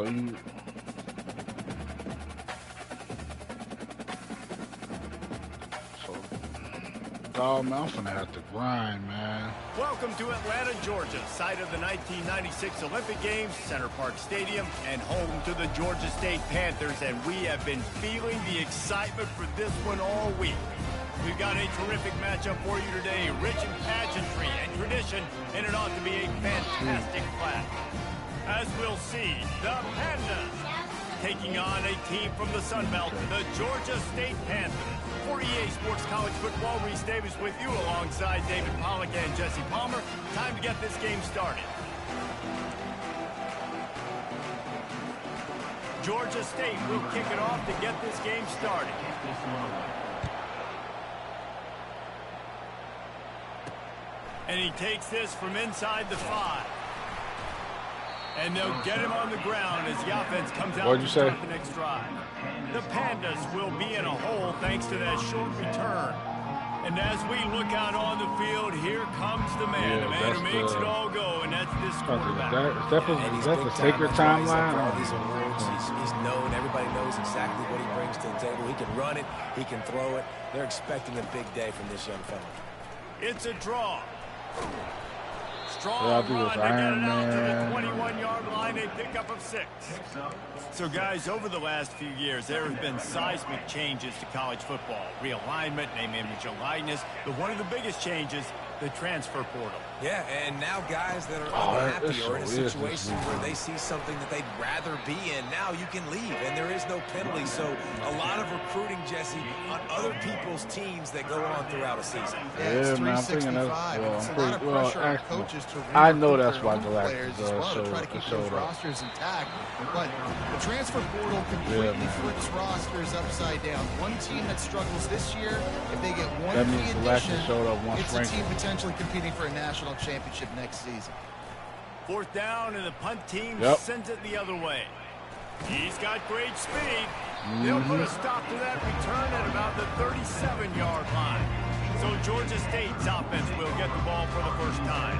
So you. Oh, man, I'm finna have to grind, man. Welcome to Atlanta, Georgia, site of the 1996 Olympic Games, Center Park Stadium, and home to the Georgia State Panthers. And we have been feeling the excitement for this one all week. We've got a terrific matchup for you today, rich in pageantry and tradition, and it ought to be a fantastic clash. As we'll see, the Pandas taking on a team from the Sun Belt, the Georgia State Panthers. For EA Sports College Football, Reese Davis with you alongside David Pollack and Jesse Palmer. Time to get this game started. Georgia State will kick it off to get this game started. And he takes this from inside the 5. And they'll get him on the ground as the offense comes out to start the next drive. The Pandas will be in a hole thanks to that short return. And as we look out on the field, here comes the man. The man who makes it all go, and that's this quarterback. Is that the sacred timeline? All these awards, he's known. Everybody knows exactly what he brings to the table. He can run it. He can throw it. They're expecting a big day from this young fella. It's a draw. Strong run to get it out to the 21-yard line, a pickup of 6. So, guys, over the last few years, there have been seismic changes to college football. Realignment, name, image, and likeness. But one of the biggest changes, the transfer portal. Yeah, and now guys that are unhappy or in a situation where they see something that they'd rather be in, now you can leave, and there is no penalty. So a lot of recruiting, Jesse, on other people's teams that go on throughout a season. Yeah, man, I'm thinking that's coaches to I know that's why Galactic showed up. Rosters intact, but the transfer portal completely flips rosters upside down. One team that struggles this year, if they get one key addition, it's a team potentially competing for a national championship next season. 4th down, and the punt team sends it the other way. He's got great speed. They'll put a stop to that return at about the 37-yard line. So Georgia State's offense will get the ball for the first time.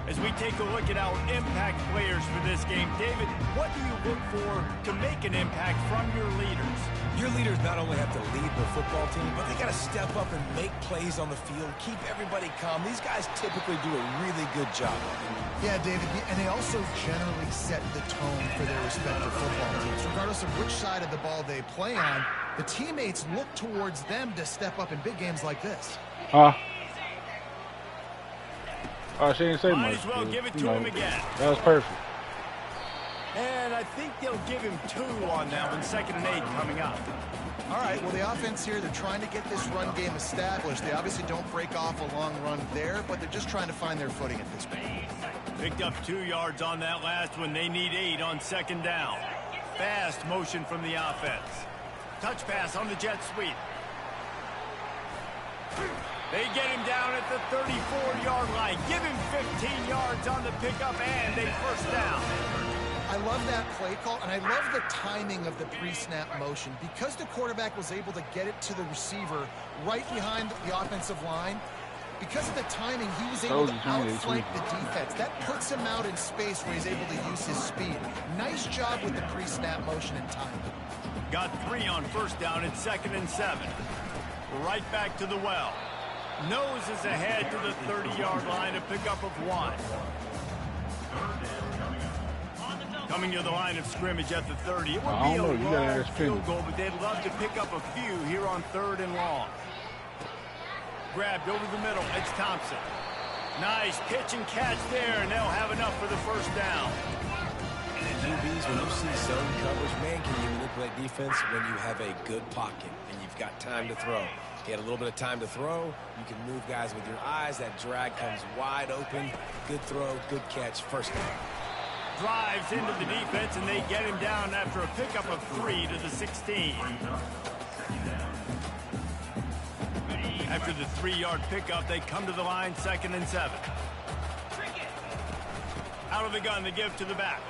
As we take a look at our impact players for this game, David, what do you look for to make an impact from your leaders? Your leaders not only have to lead the football team, but they got to step up and make plays on the field, keep everybody calm. These guys typically do a really good job. Yeah, David, and they also generally set the tone for their respective football teams. Regardless of which side of the ball they play on, the teammates look towards them to step up in big games like this. Oh, she didn't say much. Might as well give it to him again. That was perfect. And I think they'll give him 2 on that one. 2nd and 8 coming up. All right, well, the offense here, they're trying to get this run game established. They obviously don't break off a long run there, but they're just trying to find their footing at this point. Picked up 2 yards on that last one. They need 8 on 2nd down. Fast motion from the offense. Touch pass on the jet sweep. They get him down at the 34-yard line. Give him 15 yards on the pickup and a 1st down. I love that play call, and I love the timing of the pre-snap motion. Because the quarterback was able to get it to the receiver right behind the offensive line, because of the timing, he was able to outflank the defense. That puts him out in space where he's able to use his speed. Nice job with the pre-snap motion and timing. Got 3 on 1st down at 2nd and 7. Right back to the well. Noses ahead to the 30-yard line, a pickup of 1. Coming to the line of scrimmage at the 30. It would be a long field goal, but they'd love to pick up a few here on 3rd and long. Grabbed over the middle. It's Thompson. Nice pitch and catch there, and they'll have enough for the 1st down. QBs, when you see zone coverage, man, can you manipulate defense when you have a good pocket and you've got time to throw? He had a little bit of time to throw. You can move guys with your eyes. That drag comes wide open. Good throw, good catch, 1st down. Drives into the defense, and they get him down after a pickup of 3 to the 16. After the 3-yard pickup, they come to the line, 2nd and 7. Out of the gun, they give to the back.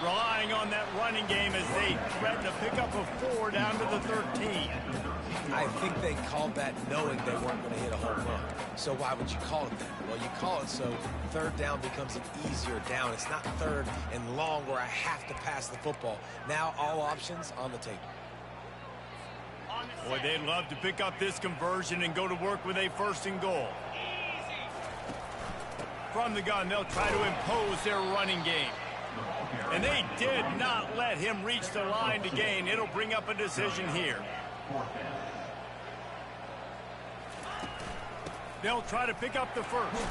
Relying on that running game as they threaten to pick up a 4 down to the 13. I think they called that knowing they weren't going to hit a home run. So why would you call it that? Well, you call it so third down becomes an easier down. It's not third and long where I have to pass the football. Now all options on the table. Boy, they'd love to pick up this conversion and go to work with a 1st and goal. From the gun, they'll try to impose their running game. And they did not let him reach the line to gain. It'll bring up a decision here. They'll try to pick up the 1st.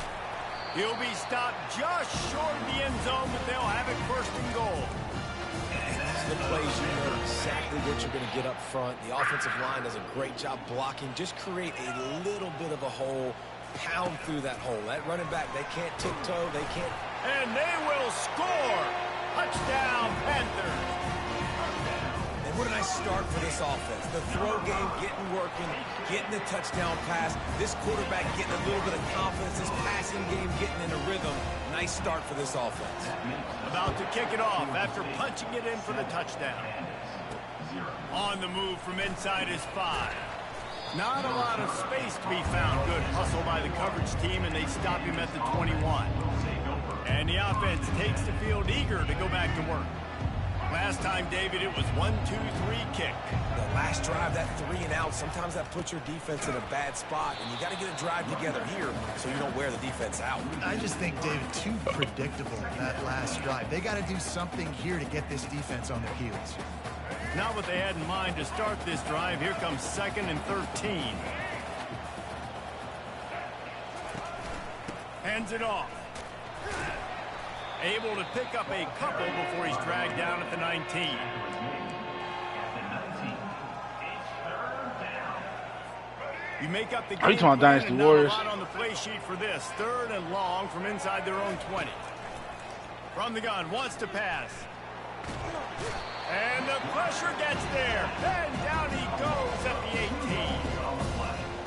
He'll be stopped just short of the end zone, but they'll have it 1st and goal. The plays, you know exactly what you're going to get up front. The offensive line does a great job blocking. Just create a little bit of a hole, pound through that hole. That running back, they can't tiptoe, they can't. And they will score. Touchdown, Panthers. And what a nice start for this offense. The throw game getting working, getting the touchdown pass. This quarterback getting a little bit of confidence. This passing game getting in a rhythm. Nice start for this offense. About to kick it off after punching it in for the touchdown. On the move from inside his 5. Not a lot of space to be found. Good hustle by the coverage team, and they stop him at the 21. And the offense takes the field eager to go back to work. Last time, David, it was 1-2-3 kick. The last drive, that 3 and out, sometimes that puts your defense in a bad spot, and you got to get a drive together here so you don't wear the defense out. I just think, David, too predictable that last drive. They got to do something here to get this defense on their heels. Not what they had in mind to start this drive. Here comes 2nd and 13. Hands it off. Able to pick up a couple before he's dragged down at the 19. You make up the game. Are you talking Dynasty Warriors? Not a lot on the play sheet for this. 3rd and long from inside their own 20. From the gun, wants to pass. And the pressure gets there. And down he goes at the 18.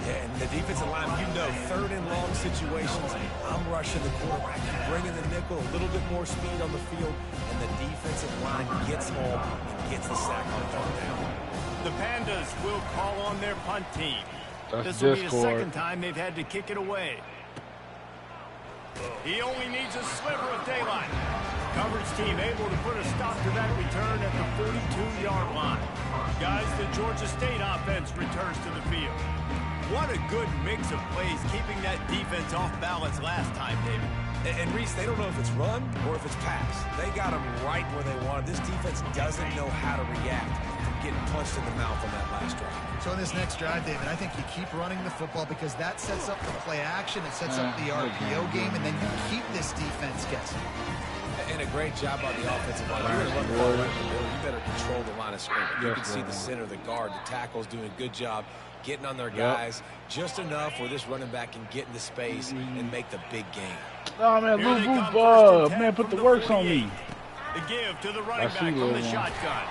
Yeah, and the defensive line, you know, 3rd and long situations, I'm rushing the quarterback, bringing the nickel, a little bit more speed on the field, and the defensive line gets home and gets the sack on 3rd down. The Pandas will call on their punt team. This will be the 2nd time they've had to kick it away. He only needs a sliver of daylight. Coverage team able to put a stop to that return at the 42-yard line. Guys, the Georgia State offense returns to the field. What a good mix of plays, keeping that defense off balance last time, David. And Reese, they don't know if it's run or if it's pass. They got them right where they wanted. This defense doesn't know how to react from getting punched in the mouth on that last drive. So in this next drive, David, I think you keep running the football because that sets up the play action, it sets up the RPO game, and then you keep this defense guessing. And a great job by the offensive line. You're going to run the ball right in the middle. You better control the line of scrimmage. You can see the center, the guard, the tackle's doing a good job getting on their guys just enough where this running back can get into space and make the big game. Oh, man, man, put the works on me. The give to the running back from the shotgun.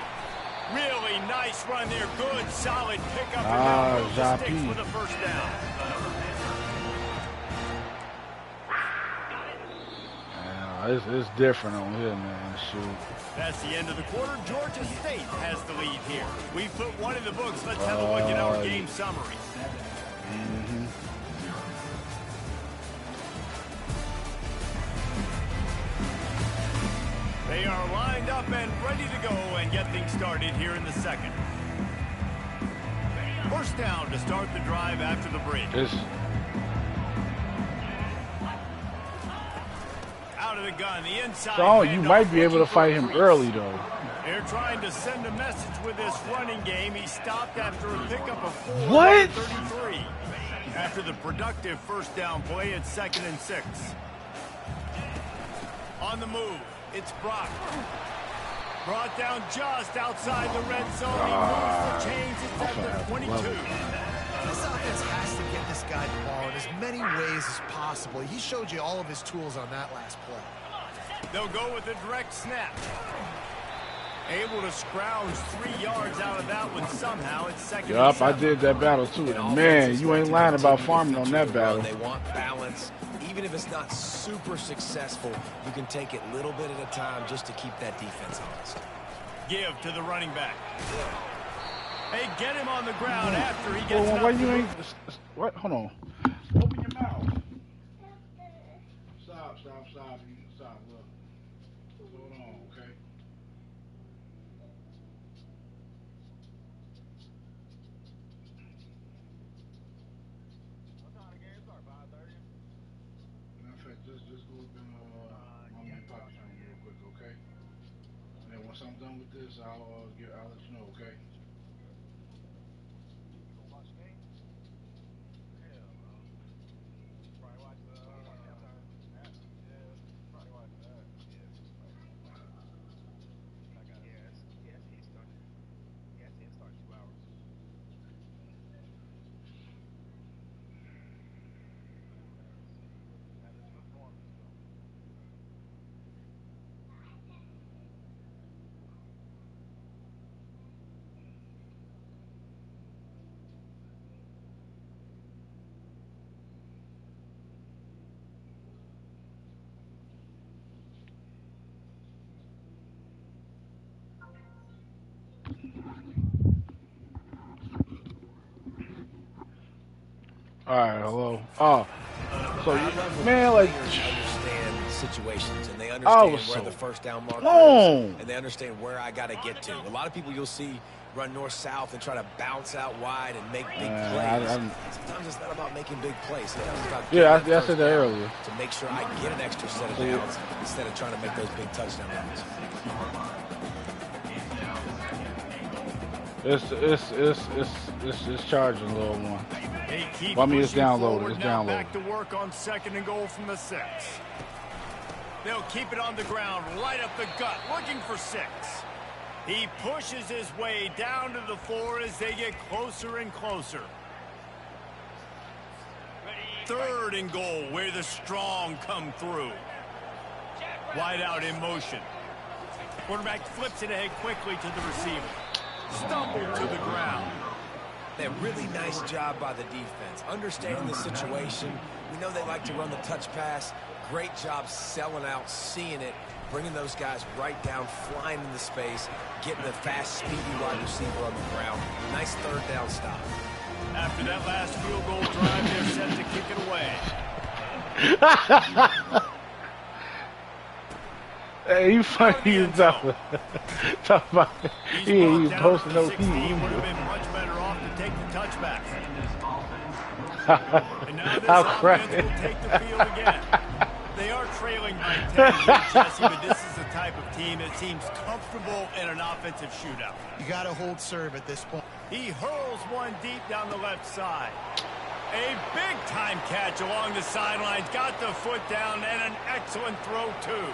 Really nice run there. Good, solid pickup. And now sticks with a 1st down. It's different on here, man. Shoot. That's the end of the quarter. Georgia State has the lead here. We've put one in the books. Let's have a look at our game summary. They are lined up and ready to go and get things started here in the 2nd. 1st down to start the drive after the break. Out of the gun, the inside. So you might be able to fight him early, though. They're trying to send a message with this running game. He stopped after a pickup of 4. What? 33. After the productive 1st down play, it's 2nd and 6. On the move, it's Brock. Brought down just outside the red zone. He moves the chains. It's at the 22. This offense has to get this guy the ball in as many ways as possible. He showed you all of his tools on that last play. They'll go with a direct snap. Able to scrounge 3 yards out of that one somehow. It's second. Yup, I did that battle too. And man, you ain't lying about farming on that battle. They want balance. Even if it's not super successful, you can take it little bit at a time just to keep that defense honest. Give to the running back. Hey, get him on the ground after he gets why you ain't... What? Hold on. Open your mouth. Stop. Stop. Look. What's going on, okay? What time the game start? 5:30? Matter of fact, just go up and Mommy and Pop train real quick, okay? And then once I'm done with this, I'll let you know, okay? All right, hello. Oh, so man, like, understand situations and they understand where the first down marker is, and they understand where I got to get to. A lot of people you'll see run north-south and try to bounce out wide and make big plays. Sometimes it's not about making big plays. Sometimes it's about I said that earlier. To make sure I get an extra set of downs instead of trying to make those big touchdown runs. It's charging, little one. Well, I mean, it's downloaded. It's downloaded. Back to work on 2nd and goal from the 6. They'll keep it on the ground, right up the gut, looking for 6. He pushes his way down to the 4 as they get closer and closer. 3rd and goal, where the strong come through. Wide out in motion. Quarterback flips it ahead quickly to the receiver. Stumbled to the ground. A really nice job by the defense, understanding the situation. We know they like to run the touch pass. Great job selling out, seeing it, bringing those guys right down, flying into space, getting a fast, speedy wide receiver on the ground. Nice 3rd down stop. After that last field goal drive, they're set to kick it away. Hey, you funny as tough about it. He's posting no heat. Would have been much better off to take the touchback. And now this offense will take the field again. They are trailing by 10 here, Jesse, but this is the type of team that seems comfortable in an offensive shootout. You got to hold serve at this point. He hurls one deep down the left side. A big-time catch along the sidelines. Got the foot down and an excellent throw, too.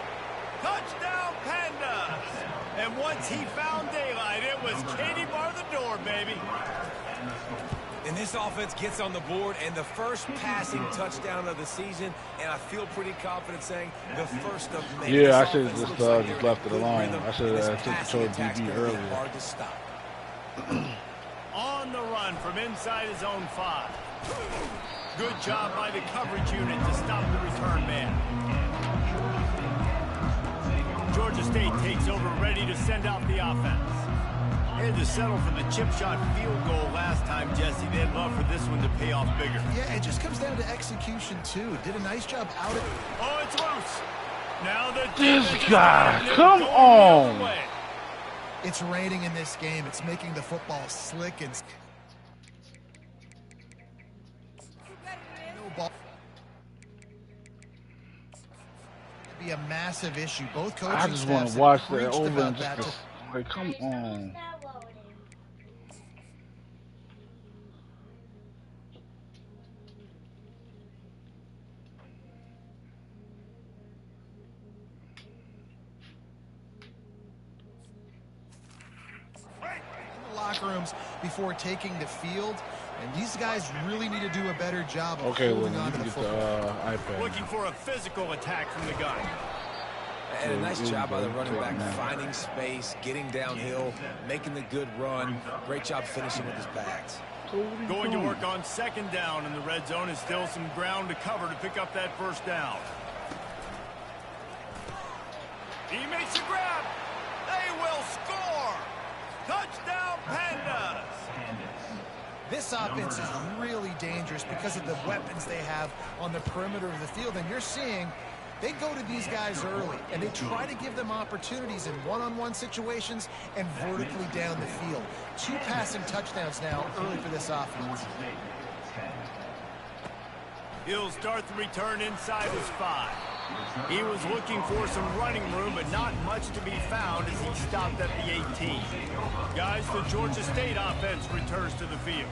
Touchdown, Pandas! And once he found daylight, it was Katie bar the door, baby. And this offense gets on the board, and the first passing touchdown of the season, and I feel pretty confident saying the first of many. Yeah, I should have just left it alone. I should have took control of DB earlier. Hard to stop. On the run from inside his own 5. Good job by the coverage unit to stop the return man. Georgia State takes over, ready to send out the offense. They had to settle for the chip shot field goal last time, Jesse. They'd love for this one to pay off bigger. Yeah, it just comes down to execution, too. Did a nice job out of it. Oh, it's loose. Now this guy, come on. It's raining in this game. It's making the football slick and... No ball. Be a massive issue. Both coaching I just want to watch that over and just like, come on. In the locker rooms before taking the field, and these guys really need to do a better job of holding on to the football. iPad. Looking for a physical attack from the gun. And a nice job by the running back, finding space, getting downhill, making the good run. Great job finishing with his pads. Going to work on second down in the red zone is still some ground to cover to pick up that first down. He makes a grab. They will score. Touchdown, Pandas. This offense is really dangerous because of the weapons they have on the perimeter of the field. And you're seeing they go to these guys early, and they try to give them opportunities in one-on-one situations and vertically down the field. 2 passing touchdowns now early for this offense. He'll start the return inside his 5. He was looking for some running room, but not much to be found as he stopped at the 18. Guys, the Georgia State offense returns to the field.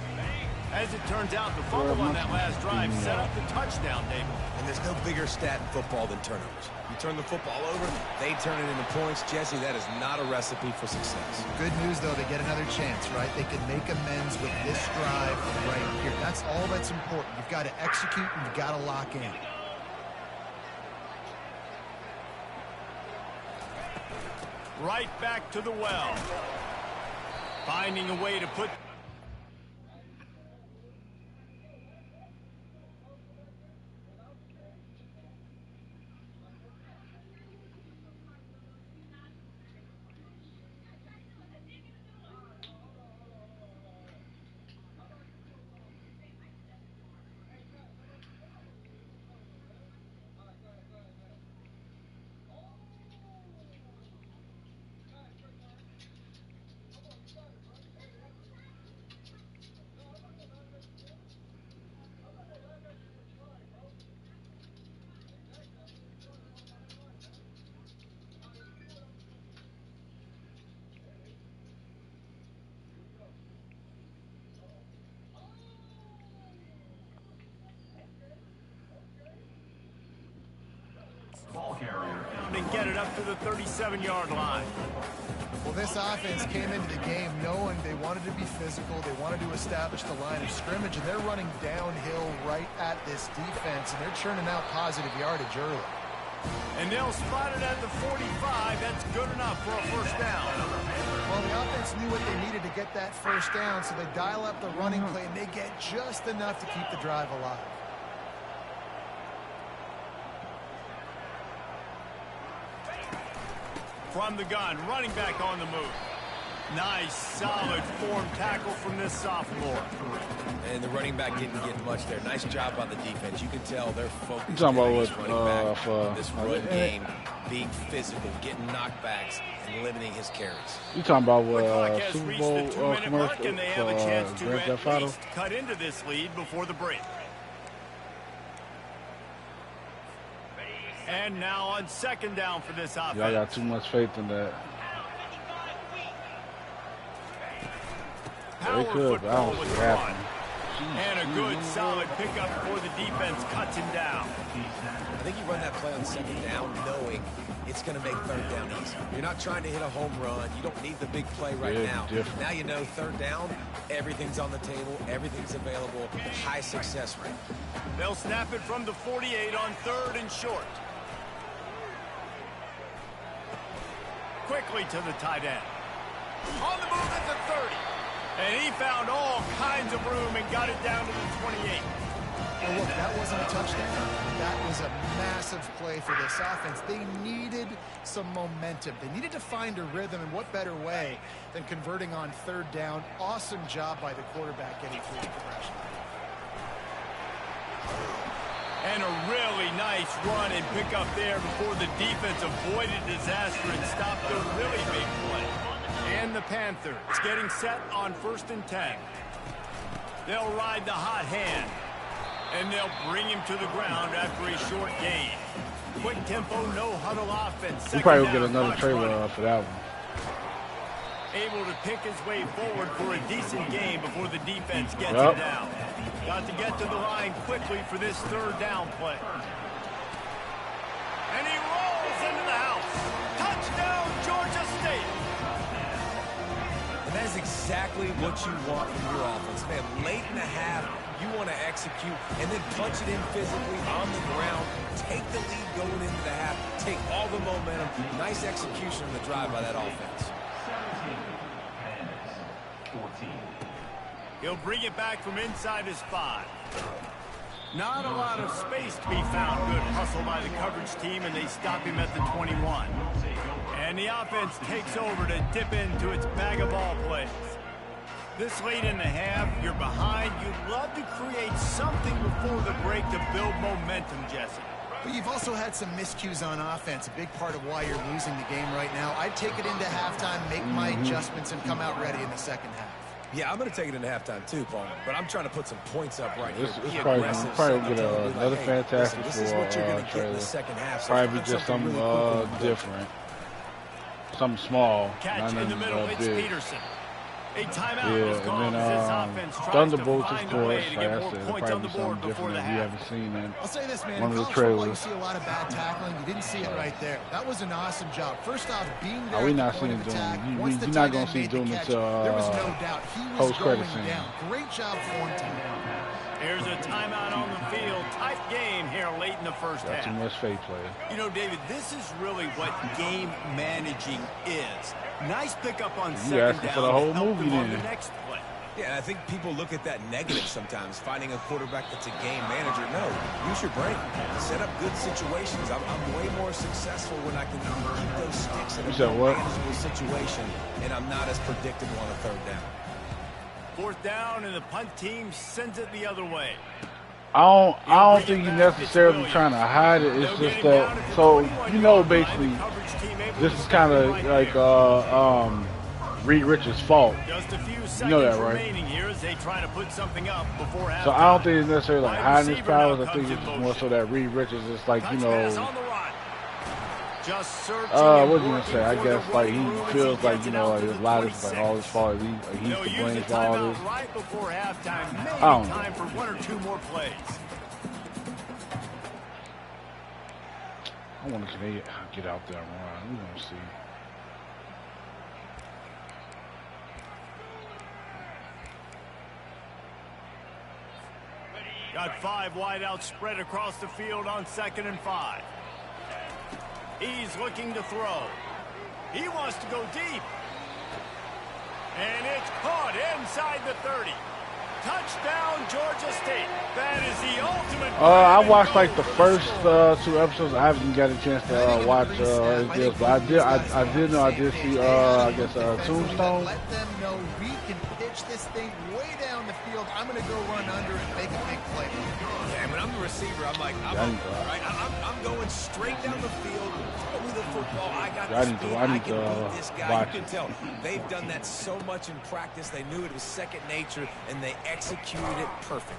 As it turns out, the fumble on that last drive set up the touchdown, David. And there's no bigger stat in football than turnovers. You turn the football over, they turn it into points. Jesse, that is not a recipe for success. Good news, though, they get another chance, right? They can make amends with this drive right here. That's all that's important. You've got to execute, and you've got to lock in. Right back to the well. Finding a way to put... and get it up to the 37-yard line. Well, this offense came into the game knowing they wanted to be physical, they wanted to establish the line of scrimmage, and they're running downhill right at this defense, and they're churning out positive yardage early. And they'll spot it at the 45. That's good enough for a first down. Well, the offense knew what they needed to get that first down, so they dial up the running play, and they get just enough to keep the drive alive. From the gun, running back on the move. Nice, solid form tackle from this sophomore. And the running back didn't get much there. Nice job on the defense. You can tell they're focused. You talking about this run game, what? being physical, getting knockbacks, and limiting his carries. You talking about The clock has Super reached Bowl the 2-minute mark, commercial and they have a chance to Grand at Theft Auto? least cut into this lead before the break. And now on second down for this offense. Y'all got too much faith in that. Power They could, but I football don't with see the it run. happening. And a good, solid pickup before the defense cuts him down. I think you run that play on second down knowing it's going to make third down easy. You're not trying to hit a home run. You don't need the big play right now. Different. Now you know third down, everything's on the table, everything's available, high success rate. They'll snap it from the 48 on third and short. Quickly to the tight end. On the move at the 30. And he found all kinds of room and got it down to the 28. Well, look, that wasn't a touchdown. That was a massive play for this offense. They needed some momentum. They needed to find a rhythm, and what better way than converting on third down. Awesome job by the quarterback getting through the progression. And a really nice run and pick up there before the defense avoided disaster and stopped a really big play. And the Panthers getting set on 1st and 10. They'll ride the hot hand. And they'll bring him to the ground after a short gain. Quick tempo, no huddle offense. We probably will get another trailer for that one. Able to pick his way forward for a decent game before the defense gets him down. Got to get to the line quickly for this third down play. And he rolls into the house. Touchdown, Georgia State. And that is exactly what you want from your offense. Man, late in the half, You want to execute and then punch it in physically on the ground, take the lead going into the half, take all the momentum. Nice execution on the drive by that offense. 14. He'll bring it back from inside his 5. Not a lot of space to be found. Good hustle by the coverage team, and they stop him at the 21. And the offense takes over to dip into its bag of ball plays. This late in the half, you're behind. You'd love to create something before the break to build momentum, Jesse. But you've also had some miscues on offense, a big part of why you're losing the game right now. I'd take it into halftime, make my adjustments, and come out ready in the second half. Yeah, I'm going to take it into halftime too, Paul. But I'm trying to put some points up right here. This probably get another fantastic this is what you're going to get in the second half. So probably just something different. Something small. Catch in the middle, it's big. Peterson. A timeout was called as this offense tries Thunderbolts, to of find a way course, to like get I more said, points on the probably board something before different the that we half. haven't seen in I'll say this, man. one of the In college football, you trailers. see a lot of bad tackling. You didn't see it right there. That was an awesome job. First off, being there we at not the point seeing of Doom. attack. You're Once the not tight gonna end see made the Doom catch, until there was no doubt he was post-credit going scene. down. Great job for him tonight. There's a timeout on the field. Tight game here late in the first Got half. too much fake play. You know, David, this is really what game managing is. Nice pickup on second asking down for the whole to help movie them on the then. next play. Yeah, and I think people look at that negative sometimes, finding a quarterback that's a game manager. No, use your brain. Set up good situations. I'm way more successful when I can keep those sticks in a more manageable situation, and I'm not as predictable on a third down. Fourth down, and the punt team sends it the other way. I don't think he's necessarily trying to hide it. It's just that, so, you know, basically, this is kind of like Reed Richards' fault. Just a few seconds You know that, right? remaining here as they try to put something up before halftime. So I don't think it's necessarily like Wide hiding his receiver now powers. I think comes it's in more so that Reed Richards is like, you Touch pass on know, the run. Just searching what was and I gonna working say? I for guess the like running room he as feels like, gets you it know, out like to a the lot of it's like 26. all his fault. He's They'll to use blame the for all timeout this. right before halftime. Maybe I don't know. time for one or two more plays. I want to get out there and run. We're gonna see. Got 5 wide out spread across the field on 2nd and 5. He's looking to throw. He wants to go deep. And it's caught inside the 30. Touchdown, Georgia State. That is the ultimate. I watched like the first 2 episodes. I haven't got a chance to watch this, but I did know I did see I guess Tombstone. Let them know we can pitch this thing way down the field. I'm going to go run under and make a big play. Yeah, when I'm the receiver, I'm like, I'm going straight down the field. Throw me the football. I got the speed. I can beat this guy. You can tell they've done that so much in practice. They knew it was second nature, and they executed it perfectly.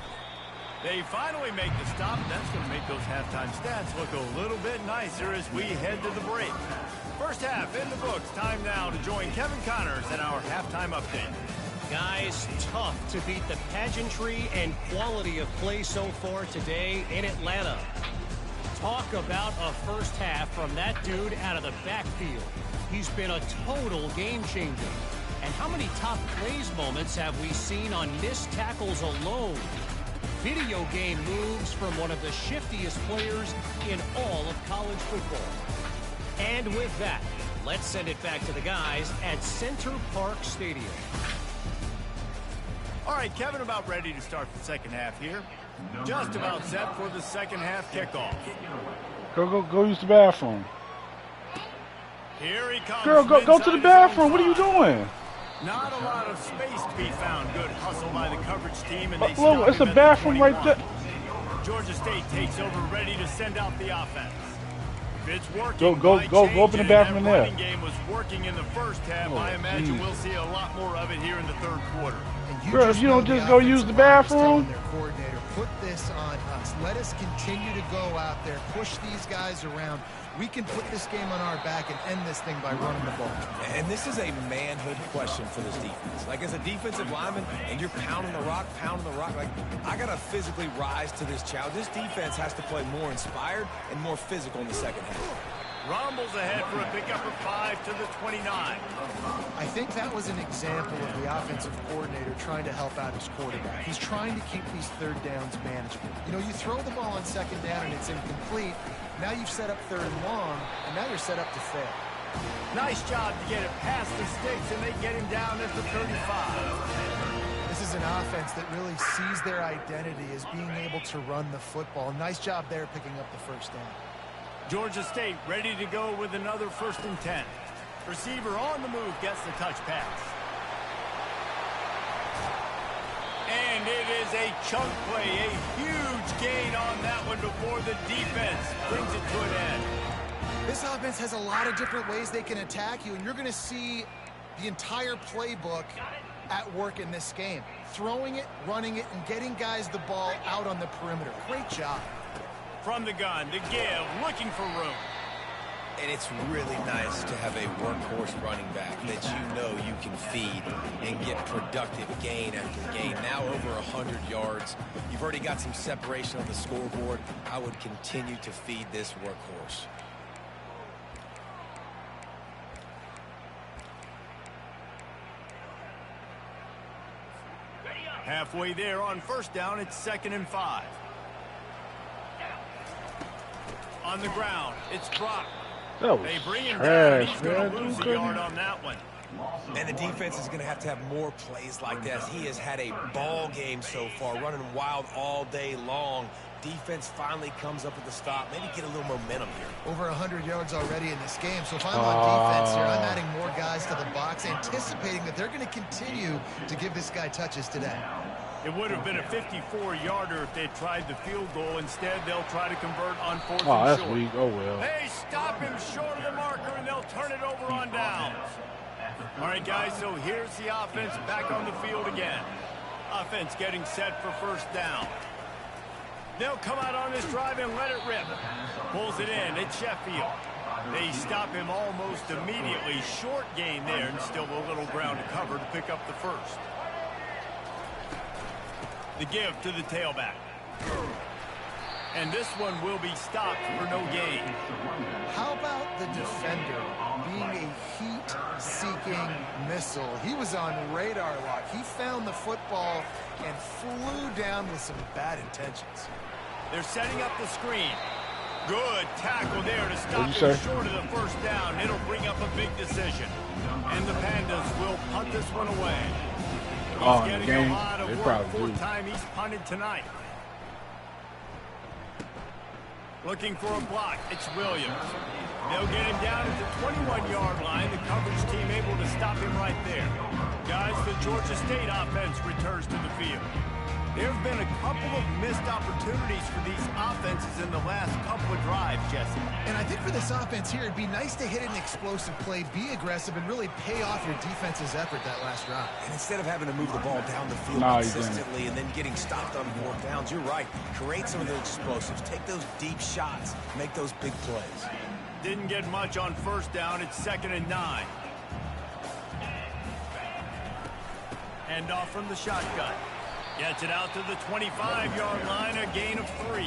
They finally make the stop. That's going to make those halftime stats look a little bit nicer as we head to the break. First half in the books. Time now to join Kevin Connors in our halftime update. Guys, tough to beat the pageantry and quality of play so far today in Atlanta. Talk about a first half from that dude out of the backfield. He's been a total game changer. And how many top plays moments have we seen on missed tackles alone? Video game moves from one of the shiftiest players in all of college football. And with that, let's send it back to the guys at Center Park Stadium. All right, Kevin, about ready to start the second half here. Just about set for the second half kickoff. Go use the bathroom. Here he comes. Girl, go to the bathroom. What are you doing? Not a lot of space to be found. Good hustle by the coverage team, and they Look, it's a bathroom right there. Georgia State takes over, ready to send out the offense. It's working. Go open the bathroom in there. Running game was working in the first half. I imagine we'll see a lot more of it here in the third quarter. Bro, if you don't just go use the bathroom. Their coordinator, put this on us. Let us continue to go out there, push these guys around. We can put this game on our back and end this thing by running the ball. And this is a manhood question for this defense. Like, as a defensive lineman, and you're pounding the rock, like, I got to physically rise to this challenge. This defense has to play more inspired and more physical in the second half. Rumbles ahead for a pickup of 5 to the 29. I think that was an example of the offensive coordinator trying to help out his quarterback. He's trying to keep these third downs manageable. You know, you throw the ball on second down and it's incomplete. Now you've set up third and long, and now you're set up to fail. Nice job to get it past the sticks, and they get him down at the 35. This is an offense that really sees their identity as being able to run the football. Nice job there picking up the first down. Georgia State ready to go with another 1st and 10. Receiver on the move gets the touch pass. And it is a chunk play, a huge gain on that one before the defense brings it to an end. This offense has a lot of different ways they can attack you, and you're going to see the entire playbook at work in this game. Throwing it, running it, and getting guys the ball out on the perimeter. Great job. From the gun, the give, looking for room. And it's really nice to have a workhorse running back that you know you can feed and get productive gain after gain. Now over 100 yards. You've already got some separation on the scoreboard. I would continue to feed this workhorse. Halfway there on 1st down, it's 2nd and 5. On the ground, it's Brock. They bring him down. He's going to lose a yard on that one. And the defense is going to have more plays like this. He has had a ball game so far, running wild all day long. Defense finally comes up with the stop. Maybe get a little momentum here. Over 100 yards already in this game. So if I'm on defense here, I'm adding more guys to the box, anticipating that they're going to continue to give this guy touches today. It would have been a 54-yarder if they tried the field goal. Instead, they'll try to convert on 4th and short. Oh, that's weak. Oh, well. They stop him short of the marker, and they'll turn it over on downs. All right, guys, so here's the offense back on the field again. Offense getting set for 1st down. They'll come out on this drive and let it rip. Pulls it in. It's Sheffield. They stop him almost immediately. Short gain there, and still a little ground to cover to pick up the 1st. The give to the tailback. And this one will be stopped for no gain. How about the defender being a heat-seeking missile? He was on radar lock. He found the football and flew down with some bad intentions. They're setting up the screen. Good tackle there to stop him short of the 1st down. It'll bring up a big decision. And the Pandas will punt this one away. He's getting a lot of work. 4th time he's punted tonight. Looking for a block. It's Williams. They'll get him down at the 21-yard line. The coverage team able to stop him right there. Guys, the Georgia State offense returns to the field. There have been a couple of missed opportunities for these offenses in the last couple of drives, Jesse. And I think for this offense here, it'd be nice to hit an explosive play, be aggressive, and really pay off your defense's effort that last drive. And instead of having to move the ball down the field consistently and then getting stopped on 4th downs, you're right. Create some of those explosives. Take those deep shots. Make those big plays. Didn't get much on 1st down. It's 2nd and 9. Hand off from the shotgun. Gets it out to the 25-yard line, a gain of 3.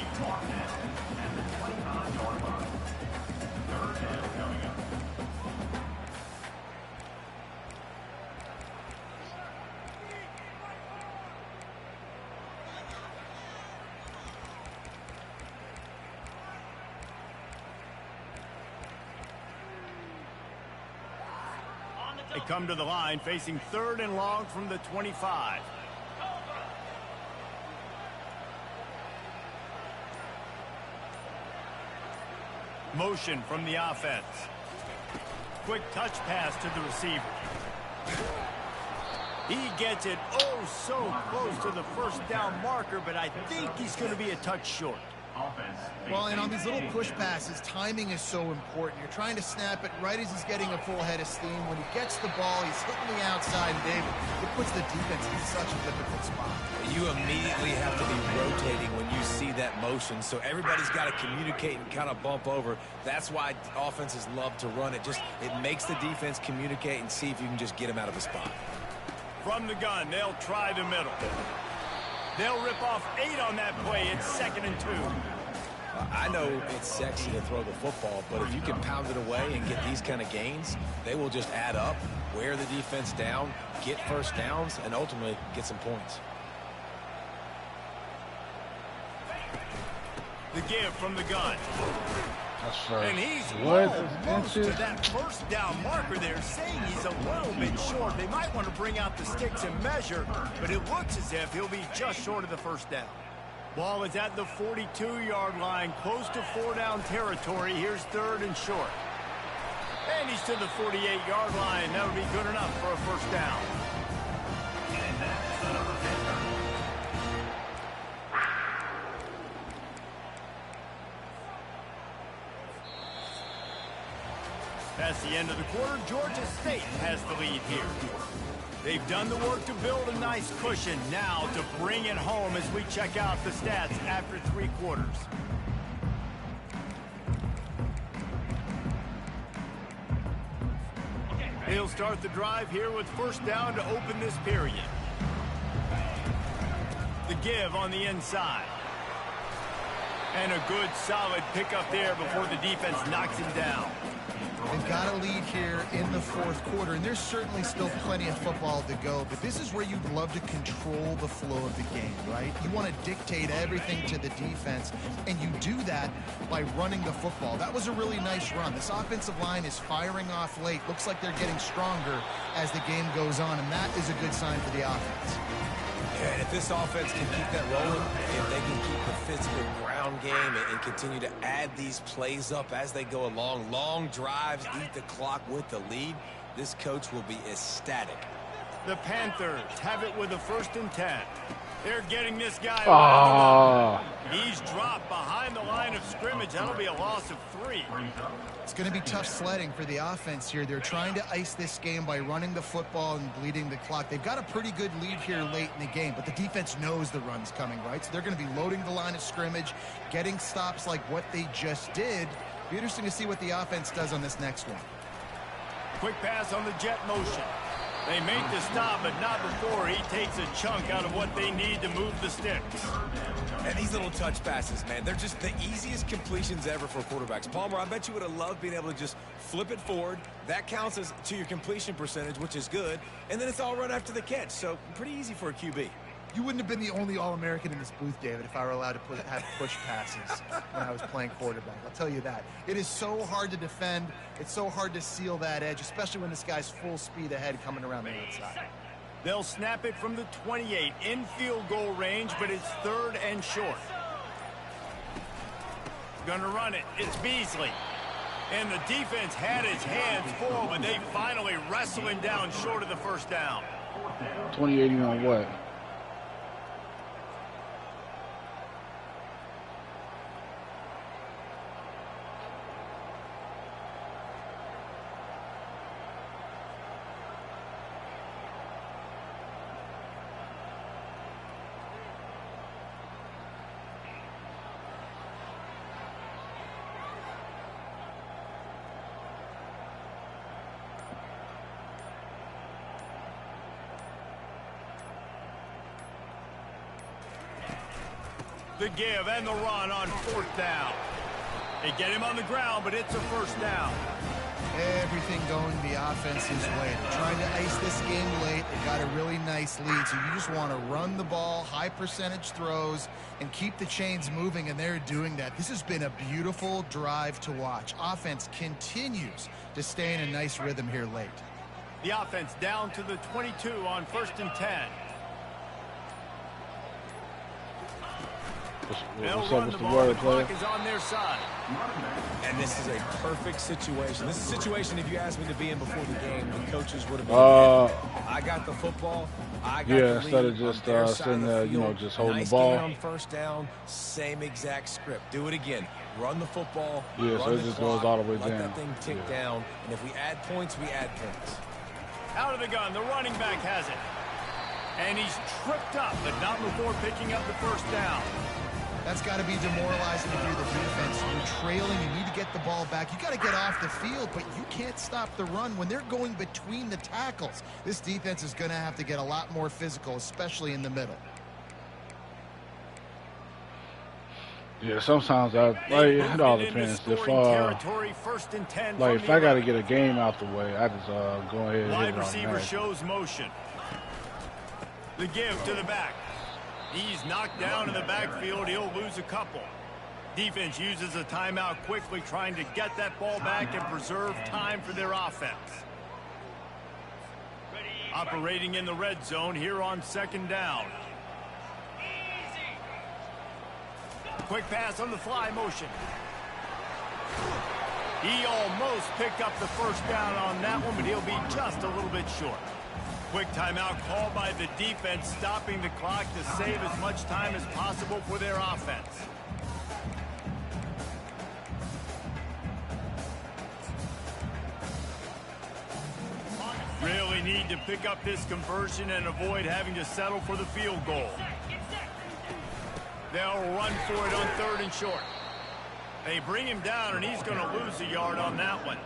They come to the line facing 3rd and long from the 25. Motion from the offense. Quick touch pass to the receiver. He gets it so close to the 1st down marker, but I think he's going to be a touch short. Well, and on these little push passes, timing is so important. You're trying to snap it right as he's getting a full head of steam. When he gets the ball, he's hitting the outside, and David, it puts the defense in such a difficult spot. You immediately have to be rotating when you see that motion, so everybody's got to communicate and kind of bump over. That's why offenses love to run it. It makes the defense communicate and see if you can just get him out of the spot. From the gun, they'll try the middle. They'll rip off 8 on that play. It's 2nd and 2. I know it's sexy to throw the football, but if you can pound it away and get these kind of gains, they will just add up, wear the defense down, get first downs, and ultimately get some points. The give from the gun. That's first. And he's What? close to that first down marker there, saying he's a little bit short. They might want to bring out the sticks and measure, but it looks as if he'll be just short of the first down. Ball is at the 42-yard line, close to 4-down territory. Here's 3rd and short. And he's to the 48-yard line. That would be good enough for a first down. That's the end of the quarter. Georgia State has the lead here. They've done the work to build a nice cushion. Now to bring it home as we check out the stats after 3 quarters. He'll start the drive here with first down to open this period. The give on the inside. And a good solid pickup there before the defense knocks him down. They've got a lead here in the 4th quarter, and there's certainly still plenty of football to go, but this is where you'd love to control the flow of the game, right? You want to dictate everything to the defense, and you do that by running the football. That was a really nice run. This offensive line is firing off late. Looks like they're getting stronger as the game goes on, and that is a good sign for the offense. Yeah, and if this offense can keep that rolling, if they can keep the physical ground game and continue to add these plays up as they go along, long drives, eat the clock with the lead, this coach will be ecstatic. The Panthers have it with a 1st and 10. They're getting this guy. He's dropped behind the line of scrimmage. That'll be a loss of 3. It's going to be tough sledding for the offense here. They're trying to ice this game by running the football and bleeding the clock. They've got a pretty good lead here late in the game, but the defense knows the run's coming, right? So they're going to be loading the line of scrimmage, getting stops like what they just did. Be interesting to see what the offense does on this next one. Quick pass on the jet motion. They make the stop, but not before he takes a chunk out of what they need to move the sticks. And these little touch passes, man, they're just the easiest completions ever for quarterbacks. Palmer, I bet you would have loved being able to just flip it forward. That counts as to your completion percentage, which is good. And then it's all run after the catch, so pretty easy for a QB. You wouldn't have been the only All-American in this booth, David, if I were allowed to have push passes when I was playing quarterback. I'll tell you that. It is so hard to defend. It's so hard to seal that edge, especially when this guy's full speed ahead coming around the outside. They'll snap it from the 28 in field goal range, but it's 3rd and short. Gonna run it. It's Beasley. And the defense had his hands full, but they finally wrestle him down short of the first down. 2080 on what? The give and the run on 4th down. They get him on the ground, but it's a first down. Everything going the offense's way. They're trying to ice this game late. They got a really nice lead, so you just want to run the ball, high percentage throws, and keep the chains moving, and they're doing that. This has been a beautiful drive to watch. Offense continues to stay in a nice rhythm here late. The offense down to the 22 on 1st and 10. What's up with the word, player? Is on their side. And this is a perfect situation. This is a situation, if you asked me to be in before the game, the coaches would have been I got the football. I got the instead lead of just on their sitting side of the there, field. just holding Nice the ball. gain on first down, same exact script. Do it again. Run the football. Yeah, run so it the just clock, goes all the way let down. that thing tick down. And if we add points, we add points. Out of the gun, the running back has it. And he's tripped up, but not before picking up the first down. That's got to be demoralizing if you're the defense. You're trailing. You need to get the ball back. You got to get off the field, but you can't stop the run when they're going between the tackles. This defense is going to have to get a lot more physical, especially in the middle. Yeah, sometimes it all depends. If I got to get a game out the way, I just go ahead and hit Wide it receiver on shows motion. The give to the back. He's knocked down in the backfield. He'll lose a couple. Defense uses a timeout quickly, trying to get that ball back and preserve time for their offense. Operating in the red zone here on second down. Quick pass on the fly motion. He almost picked up the first down on that one, but he'll be just a little bit short. Quick timeout called by the defense, stopping the clock to save as much time as possible for their offense. Really need to pick up this conversion and avoid having to settle for the field goal. They'll run for it on 3rd and short. They bring him down, and he's going to lose a yard on that one.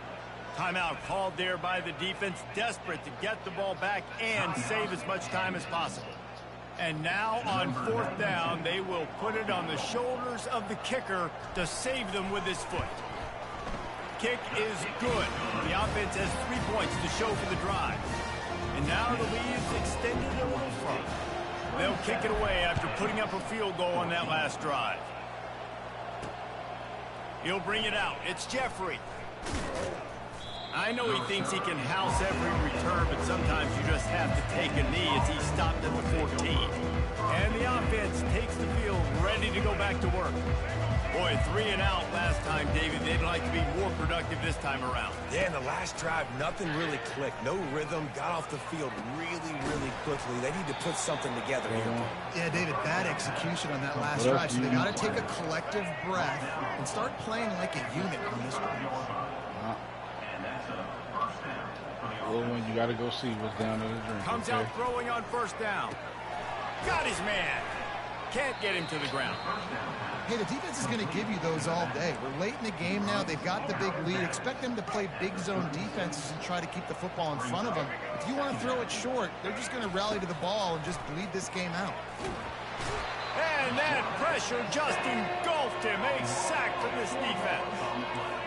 Timeout called there by the defense, desperate to get the ball back and save as much time as possible. And now on 4th down, they will put it on the shoulders of the kicker to save them with his foot. Kick is good. The offense has 3 points to show for the drive. And now the lead's extended a little further. They'll kick it away after putting up a field goal on that last drive. He'll bring it out. It's Jeffrey. I know he thinks he can house every return, but sometimes you just have to take a knee as he stopped at the 14. And the offense takes the field, ready to go back to work. Boy, 3 and out last time, David. They'd like to be more productive this time around. Yeah, in the last drive, nothing really clicked. No rhythm, got off the field really, really quickly. They need to put something together here. Yeah, David, bad execution on that last drive. So they got to take a collective breath and start playing like a unit on this one. Well, when you got to go see what's down in the drink. Comes out throwing on 1st down. Got his man. Can't get him to the ground. Hey, the defense is going to give you those all day. We're late in the game now. They've got the big lead. Expect them to play big zone defenses and try to keep the football in front of them. If you want to throw it short, they're just going to rally to the ball and just bleed this game out. And that pressure just engulfed him. A sack for this defense.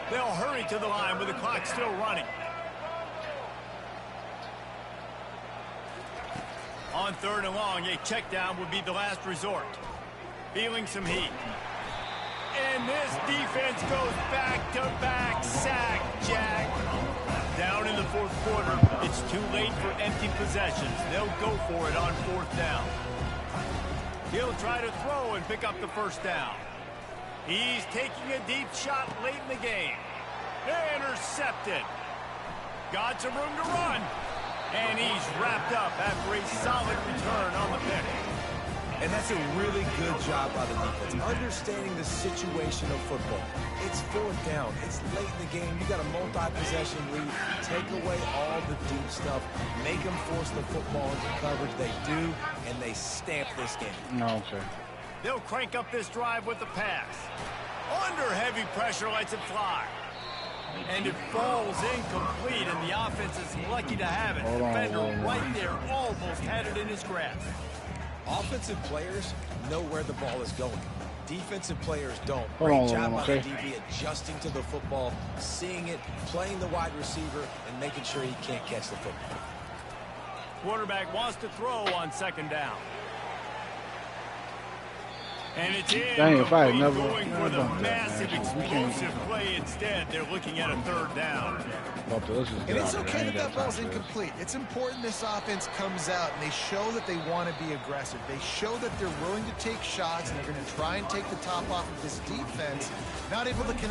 They'll hurry to the line with the clock still running. On 3rd and long, a check down would be the last resort. Feeling some heat. And this defense goes back-to-back sack, Jack. Down in the 4th quarter, it's too late for empty possessions. They'll go for it on 4th down. He'll try to throw and pick up the 1st down. He's taking a deep shot late in the game. Intercepted. Got some room to run. And he's wrapped up after a solid return on the pick. And that's a really good job by the defense, understanding the situation of football. It's 4th down. It's late in the game. You got a multi-possession lead. Take away all the deep stuff. Make them force the football into coverage. They do, and they stamp this game. Okay. They'll crank up this drive with the pass. Under heavy pressure, lets it fly. And it falls incomplete, and the offense is lucky to have it. Defender right there almost had it in his grasp. Offensive players know where the ball is going. Defensive players don't. Great job by the DB adjusting to the football, seeing it, playing the wide receiver, and making sure he can't catch the football. Quarterback wants to throw on 2nd down. And it's in. Dang, if I had never going for the massive explosive play instead. They're looking at a 3rd down. And it's okay that that ball's incomplete. It's important this offense comes out and they show that they want to be aggressive. They show that they're willing to take shots and they're going to try and take the top off of this defense. Not able to connect.